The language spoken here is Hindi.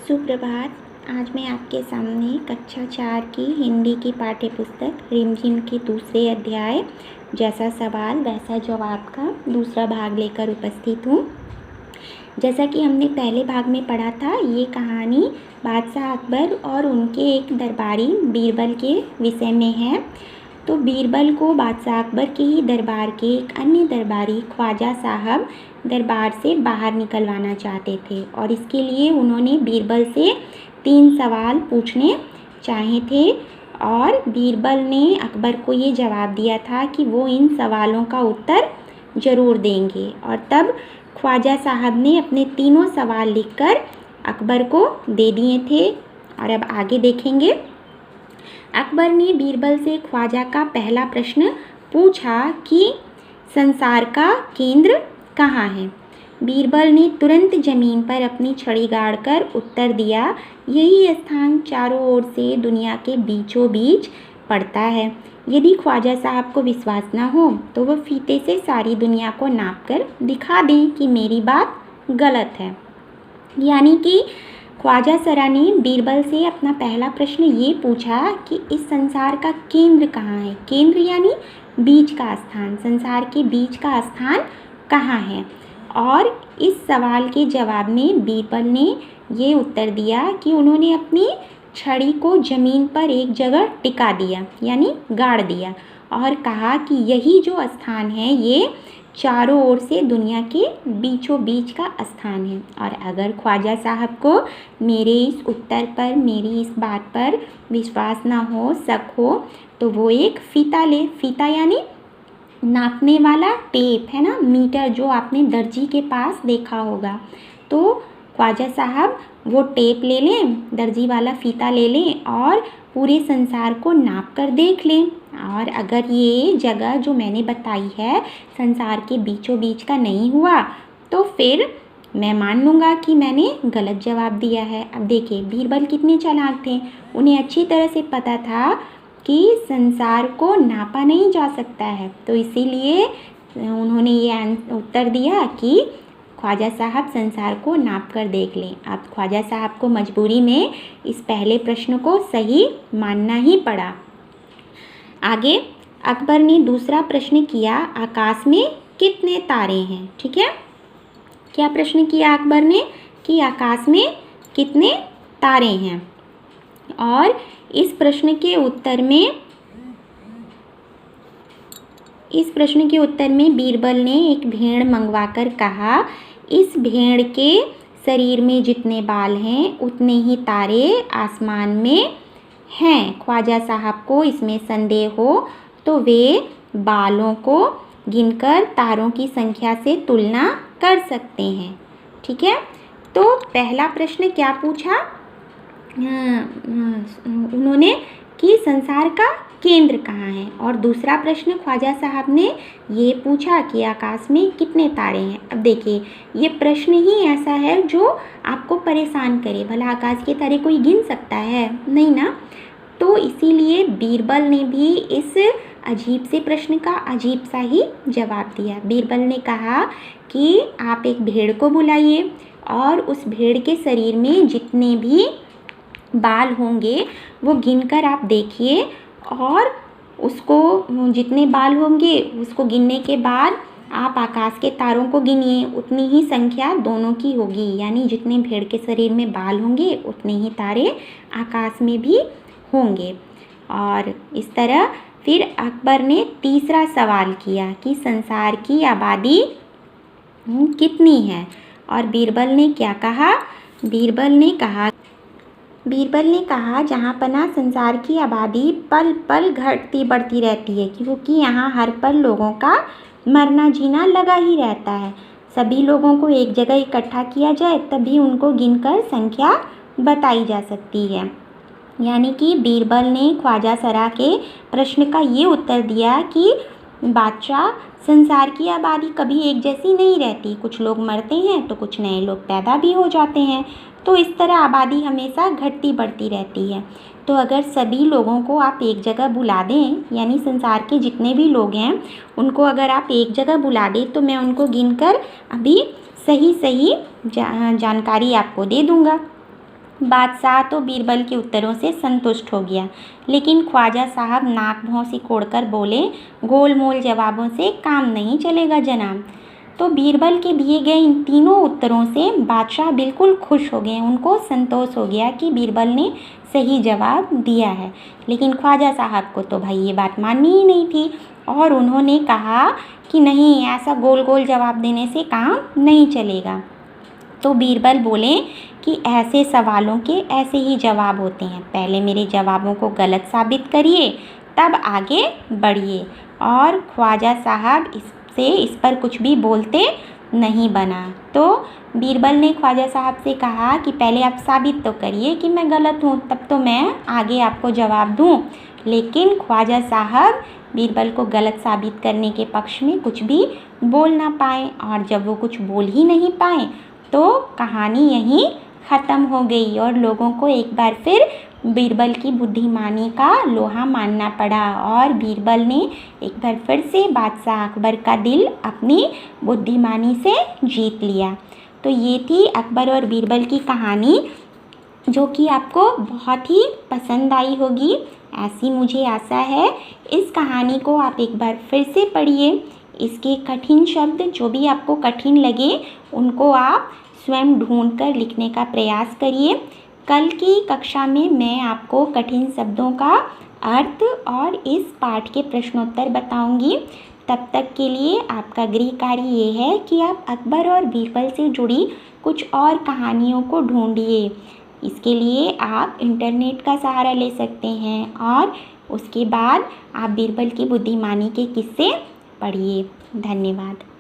सुप्रभात। आज मैं आपके सामने कक्षा 4 की हिंदी की पाठ्य पुस्तक रिमझिम के दूसरे अध्याय जैसा सवाल वैसा जवाब का दूसरा भाग लेकर उपस्थित हूँ। जैसा कि हमने पहले भाग में पढ़ा था, ये कहानी बादशाह अकबर और उनके एक दरबारी बीरबल के विषय में है। तो बीरबल को बादशाह अकबर के ही दरबार के एक अन्य दरबारी ख्वाजा साहब दरबार से बाहर निकलवाना चाहते थे और इसके लिए उन्होंने बीरबल से 3 सवाल पूछने चाहे थे और बीरबल ने अकबर को ये जवाब दिया था कि वो इन सवालों का उत्तर ज़रूर देंगे। और तब ख्वाजा साहब ने अपने तीनों सवाल लिखकर अकबर को दे दिए थे। और अब आगे देखेंगे। अकबर ने बीरबल से ख्वाजा का पहला प्रश्न पूछा कि संसार का केंद्र कहाँ है। बीरबल ने तुरंत जमीन पर अपनी छड़ी गाड़कर उत्तर दिया, यही स्थान चारों ओर से दुनिया के बीचों बीच पड़ता है। यदि ख्वाजा साहब को विश्वास ना हो तो वह फीते से सारी दुनिया को नापकर दिखा दें कि मेरी बात गलत है। यानी कि ख्वाजा सरा ने बीरबल से अपना पहला प्रश्न ये पूछा कि इस संसार का केंद्र कहाँ है। केंद्र यानी बीच का स्थान, संसार के बीच का स्थान कहाँ है। और इस सवाल के जवाब में बीरबल ने ये उत्तर दिया कि उन्होंने अपनी छड़ी को ज़मीन पर एक जगह टिका दिया यानी गाड़ दिया और कहा कि यही जो स्थान है ये चारों ओर से दुनिया के बीचों बीच का स्थान है। और अगर ख्वाजा साहब को मेरे इस उत्तर पर, मेरी इस बात पर विश्वास ना हो, शक हो, तो वो एक फ़ीता ले। फ़ीता यानी नापने वाला टेप है ना, मीटर, जो आपने दर्जी के पास देखा होगा। तो ख्वाजा साहब वो टेप ले लें, दर्जी वाला फ़ीता ले लें और पूरे संसार को नाप कर देख लें। और अगर ये जगह जो मैंने बताई है संसार के बीचों बीच का नहीं हुआ तो फिर मैं मान लूँगा कि मैंने गलत जवाब दिया है। अब देखिए बीरबल कितने चालाक थे, उन्हें अच्छी तरह से पता था कि संसार को नापा नहीं जा सकता है, तो इसीलिए उन्होंने ये उत्तर दिया कि ख्वाजा साहब संसार को नाप कर देख लें। अब ख्वाजा साहब को मजबूरी में इस पहले प्रश्न को सही मानना ही पड़ा। आगे अकबर ने दूसरा प्रश्न किया, आकाश में कितने तारे हैं। ठीक है, क्या प्रश्न किया अकबर ने कि आकाश में कितने तारे हैं। और इस प्रश्न के उत्तर में बीरबल ने एक भेड़ मंगवाकर कहा, इस भेड़ के शरीर में जितने बाल हैं उतने ही तारे आसमान में हैं। ख्वाजा साहब को इसमें संदेह हो तो वे बालों को गिनकर तारों की संख्या से तुलना कर सकते हैं। ठीक है, तो पहला प्रश्न क्या पूछा उन्होंने कि संसार का केंद्र कहाँ है, और दूसरा प्रश्न ख्वाजा साहब ने ये पूछा कि आकाश में कितने तारे हैं। अब देखिए ये प्रश्न ही ऐसा है जो आपको परेशान करे। भला आकाश के तारे कोई गिन सकता है? नहीं ना। तो इसीलिए बीरबल ने भी इस अजीब से प्रश्न का अजीब सा ही जवाब दिया। बीरबल ने कहा कि आप एक भेड़ को बुलाइए और उस भेड़ के शरीर में जितने भी बाल होंगे वो गिनकर आप देखिए और उसको जितने बाल होंगे उसको गिनने के बाद आप आकाश के तारों को गिनिए, उतनी ही संख्या दोनों की होगी। यानी जितने भेड़ के शरीर में बाल होंगे उतने ही तारे आकाश में भी होंगे। और इस तरह फिर अकबर ने तीसरा सवाल किया कि संसार की आबादी कितनी है। और बीरबल ने क्या कहा? बीरबल ने कहा जहाँ पना संसार की आबादी पल पल घटती बढ़ती रहती है, क्योंकि यहाँ हर पल लोगों का मरना जीना लगा ही रहता है। सभी लोगों को एक जगह इकट्ठा किया जाए तभी उनको गिनकर संख्या बताई जा सकती है। यानी कि बीरबल ने ख्वाजा सरा के प्रश्न का ये उत्तर दिया कि बादशाह, संसार की आबादी कभी एक जैसी नहीं रहती, कुछ लोग मरते हैं तो कुछ नए लोग पैदा भी हो जाते हैं, तो इस तरह आबादी हमेशा घटती बढ़ती रहती है। तो अगर सभी लोगों को आप एक जगह बुला दें, यानी संसार के जितने भी लोग हैं उनको अगर आप एक जगह बुला दें तो मैं उनको गिनकर अभी सही जानकारी आपको दे दूँगा। बादशाह तो बीरबल के उत्तरों से संतुष्ट हो गया, लेकिन ख्वाजा साहब नाक भौं सिकोड़कर बोले, गोल मोल जवाबों से काम नहीं चलेगा जनाब। तो बीरबल के दिए गए इन तीनों उत्तरों से बादशाह बिल्कुल खुश हो गए। उनको संतोष हो गया कि बीरबल ने सही जवाब दिया है। लेकिन ख्वाजा साहब को तो भाई ये बात माननी ही नहीं थी और उन्होंने कहा कि नहीं, ऐसा गोल गोल जवाब देने से काम नहीं चलेगा। तो बीरबल बोले कि ऐसे सवालों के ऐसे ही जवाब होते हैं, पहले मेरे जवाबों को गलत साबित करिए तब आगे बढ़िए। और ख्वाजा साहब इस पर कुछ भी बोलते नहीं बना। तो बीरबल ने ख्वाजा साहब से कहा कि पहले आप साबित तो करिए कि मैं गलत हूँ, तब तो मैं आगे आपको जवाब दूँ। लेकिन ख्वाजा साहब बीरबल को गलत साबित करने के पक्ष में कुछ भी बोल ना पाए, और जब वो कुछ बोल ही नहीं पाए तो कहानी यहीं ख़त्म हो गई और लोगों को एक बार फिर बीरबल की बुद्धिमानी का लोहा मानना पड़ा और बीरबल ने एक बार फिर से बादशाह अकबर का दिल अपनी बुद्धिमानी से जीत लिया। तो ये थी अकबर और बीरबल की कहानी, जो कि आपको बहुत ही पसंद आई होगी, ऐसी मुझे आशा है। इस कहानी को आप एक बार फिर से पढ़िए। इसके कठिन शब्द जो भी आपको कठिन लगे उनको आप स्वयं ढूंढकर लिखने का प्रयास करिए। कल की कक्षा में मैं आपको कठिन शब्दों का अर्थ और इस पाठ के प्रश्नोत्तर बताऊंगी। तब तक के लिए आपका गृह कार्य ये है कि आप अकबर और बीरबल से जुड़ी कुछ और कहानियों को ढूंढिए। इसके लिए आप इंटरनेट का सहारा ले सकते हैं और उसके बाद आप बीरबल की बुद्धिमानी के किस्से पढ़िए। धन्यवाद।